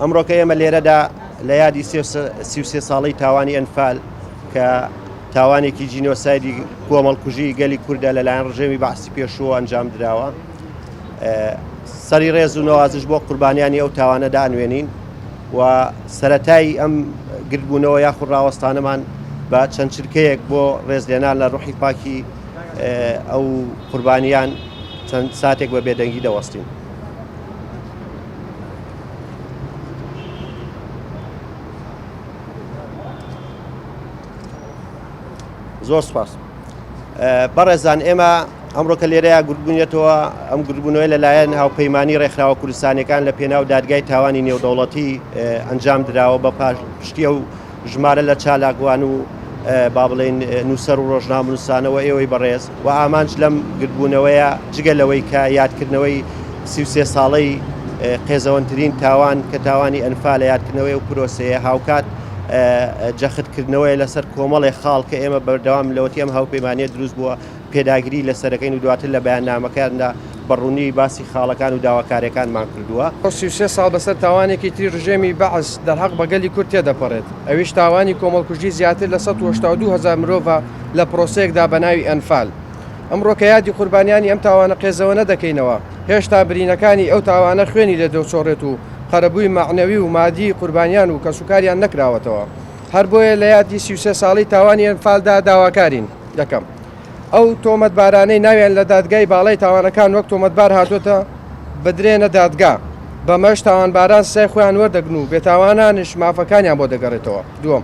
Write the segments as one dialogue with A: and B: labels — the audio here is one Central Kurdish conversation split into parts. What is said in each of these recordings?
A: ئەمڕۆکە ئێمە لێرەدا لە یادی 33 ساڵی تاوانی ئەنفال کە تاوانێکی جینۆسایدی کۆمەڵکوژی گەلی کووردە لەلایەن ڕژێمی بەعسی پێشووە ئەنجام درراوە. سەری ڕێز و نەوازش بۆ قوربانیانی ئەو تاوانەدا ئەنوێنین و سەرەتایی ئەم گرتبوونەوە یاخود ڕاوەستانەمان بە چەند چرکەیەک بۆ ڕێزلێنان لە ڕوحی پاکی ئەو قوربانیان چەند ساتێک بە بێدەنگی دەوەستین. زۆر سپاس. بەڕێزان ئێمە ئەمڕۆکە لێرەیە گورتبوونێتەوە ئەم گورتبوونەوەی لەلایەن هاوپەیمانی ڕێکخراوە کوردستانیەکان لە پێناو دادگای تاوانی نێودەوڵەتی ئەنجام درراوە بە پشتیە و ژمارە لە چالاکوان و با بڵێن نووسەر و ڕۆژنامەنووسانەوە ئێوەی بەڕێز و ئامانج لەم گرتبوونەوەیە جگە لەوەی کە یادکردنەوەی 33 ساڵەی قێزەوەنترین تاوان کە تاوانی ئەنفال لە یادکردنەوەی و پرۆسەیە هاوکات جەختکردنەوەی لەسەر کۆمەڵی خاڵ کە ئێمە بەردەوام لەوەتی ئەم هاوپەیمانیە دروست بووە پێداگیری لەسەرەکەین و دواتر لە بەیاننامەکاندا بەڕوونی باسی خاڵەکان و داواکاریەکانمان کردووە.
B: 33 ساڵ بەسەر تاوانێکی تری ڕژێمی بەعس دەرحەق بەگەلی کورد تێدەپەڕێت. ئەویش تاوانی کۆمەڵکوژی زیاتر لە 182,000 مرۆڤ لە پرۆسەیەکدا بەناوی ئەنفال. ئەمڕۆ کە یادی قوربانیانی ئەم تاوانە قێزەوە نەدەکەینەوە، هێشتا برینەکانی ئەو تاوانە خوێنی لە دەوچۆڕێت و خەرەبووی معنەوی و مادی قوربانیان و کەسوکاریان نەکراوەتەوە. هەر بۆیە لە یادی 33 ساڵی تاوانی ئەنفالدا داواکارین. یەکەم، ئەو تۆمەتبارانەی ناویان لە دادگای باڵای تاوانەکان وەک تۆمەتبار هاتوۆتە بدرێنە دادگا، بەمەش تاوانباران سێ خۆیان وەردەگرن و بێتاوانانش مافەکانیان بۆ دەگەڕێتەوە. دووەم،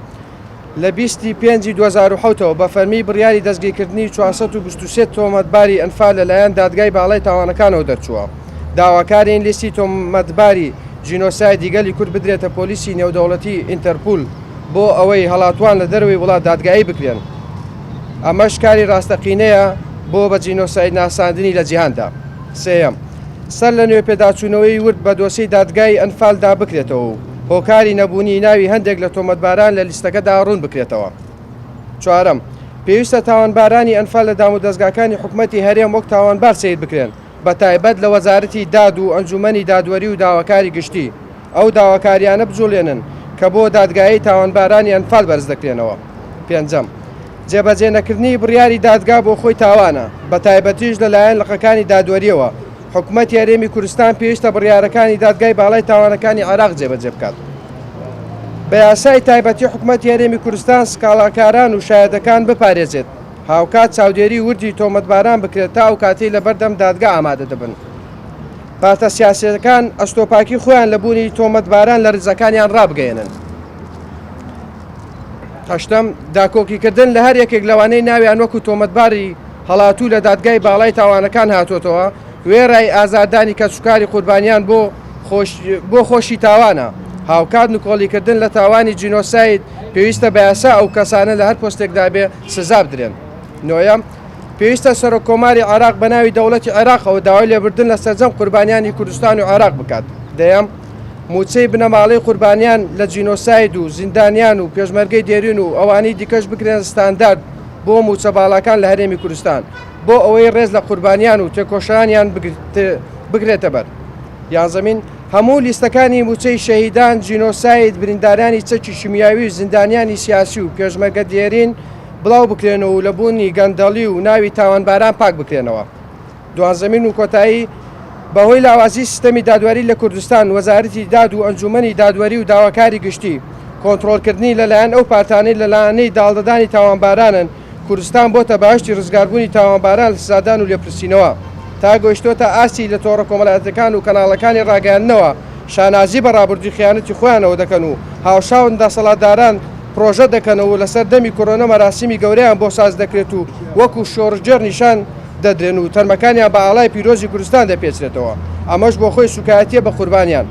B: لە 25/2007ەوە بە فەرمی بڕیاری دەستگیرکردنی 423 تۆمەتباری ئەنفال لەلایەن دادگای باڵای تاوانەکانەوە دەرچووە. داواکارین لیستی تۆمەتباری جینۆسایدی گەلی کورد بدرێتە پۆلیسی نێودەوڵەتی ئینتەرپۆل بۆ ئەوەی هەڵاتوان لە دەروی وڵات دادگایی بکرێن. ئەمەش کاری ڕاستەقینەیە بۆ بە جینۆساید ناساندنی لە جیهاندا. سێەم، سەر لە نوێ پێداچوونەوەی ورد بە دۆسەی دادگای ئەنفالدا بکرێتەوە و هۆکاری نەبوونی ناوی هەندێک لە تۆمەتباران لە لیستەکەدا ڕوون بکرێتەوە. چوارەم، پێویستە تاوانبارانی ئەنفال لە دام و دەستگاکانی حکوومەتی هەرێم وەک تاوانبار سیر بکرێن، بە تایبەت لە وەزارەتی داد و ئەنجومەنی دادوەری و داواکاری گشتی. ئەو داواکاریانە بجوڵێنن کە بۆ دادگایی تاوانبارانی ئەنفال بەرز دەکرێنەوە. پێنجەم، جێبەجێ نەکردنی بڕیاری دادگا بۆ خۆی تاوانە، بە تایبەتیش لەلایەن لەقەکانی دادوەریەوە. حکوومەتی هەرێمی کوردستان پێویستە بڕیارەکانی دادگای باڵای تاوانەکانی عێراق جێبەجێ بکات. بە یاسای تایبەتی حکوومەتی هەرێمی کوردستان سکاڵاکاران و شایەدەکان بپارێزێت، هاوکات چاودێری وردی تۆمەتباران بکرێت تا و کاتەی لەبەردەم دادگا ئامادە دەبن. پارتە سیاسیەکان ئەستۆپاکی خۆیان لە بوونی تۆمەتباران لە ڕزەکانیان ڕابگەێنن. هەشتەم، داکۆکیکردن لە هەر یەکێک لەوانەی ناویان وەکو تۆمەتباری هەڵاتوو لە دادگای باڵای تاوانەکان هاتوۆتەوە وێڕای ئازادانی کەسوکاری قوربانیان بۆ خۆشی تاوانە. هاوکات نکۆڵیکردن لە تاوانی جینۆساید پێویستە بە یاسا ئەو کەسانە لە هەر پۆستێکدا بێ سزا بدرێن. نۆیەم، پێویستە سەرۆکۆماری عێراق بە ناوی دەوڵەتی عێراقەوە داوای لێبوردن لە سەرجەم قوربانیانی کوردستان و عێراق بکات. دەیەم، موچەی بنەماڵەی قوربانیان لە جینۆساید و زیندانیان و پێشمەرگەی دێرین و ئەوانەی دیکەش بکرێن ستاندارد بۆ موچە باڵەکان لە هەرێمی کوردستان بۆ ئەوەی ڕێز لە قوربانیان و تێکۆشانیان بگرێتە بەر. یانزەمین، هەموو لیستەکانی موچەی شەهیدان، جینۆساید، بریندارانی چەکی شیمیاوی و زیندانیانی سیاسی و پێشمەرگە دێرین بڵاو بکرێنەوە و لە بوونی گەندەڵی و ناوی تاوانباران پاک بکرێنەوە. دوانزەمین و کۆتایی، بەهۆی لاوازی سیستەمی دادوەری لە کوردستان، وەزارەتی داد و ئەنجومەنی دادوەری و داواکاری گشتی کۆنتڕۆلکردنی لەلایەن ئەو پارتانەی لەلایەنەی داڵدەدانی تاوانبارانن، کوردستان بۆتە باشی ڕزگاربوونی تاوانباران لە سزادان و لێپرسینەوە تا گەیشتۆتە ئاسی لە تۆڕە کۆمەڵایەتەکان و کەناڵەکانی ڕاگەیاندنەوە شانازی بە ڕابردووی خیانەتی خۆیانەوە دەکەن و هاوشاون دەسەڵاتداران پرۆژە دەکەنەوە لەسەر دەمی کۆرۆنە مەراسیمی گەورەیان بۆ ساز دەکرێت و وەکو شۆڕجەر نیشان دەدرێن و تەرمەکانیان بە ئاڵای پیرۆزی کوردستان دەپێچرێتەوە. ئەمەش بۆ خۆی سوکایەتیە بە قوربانیان.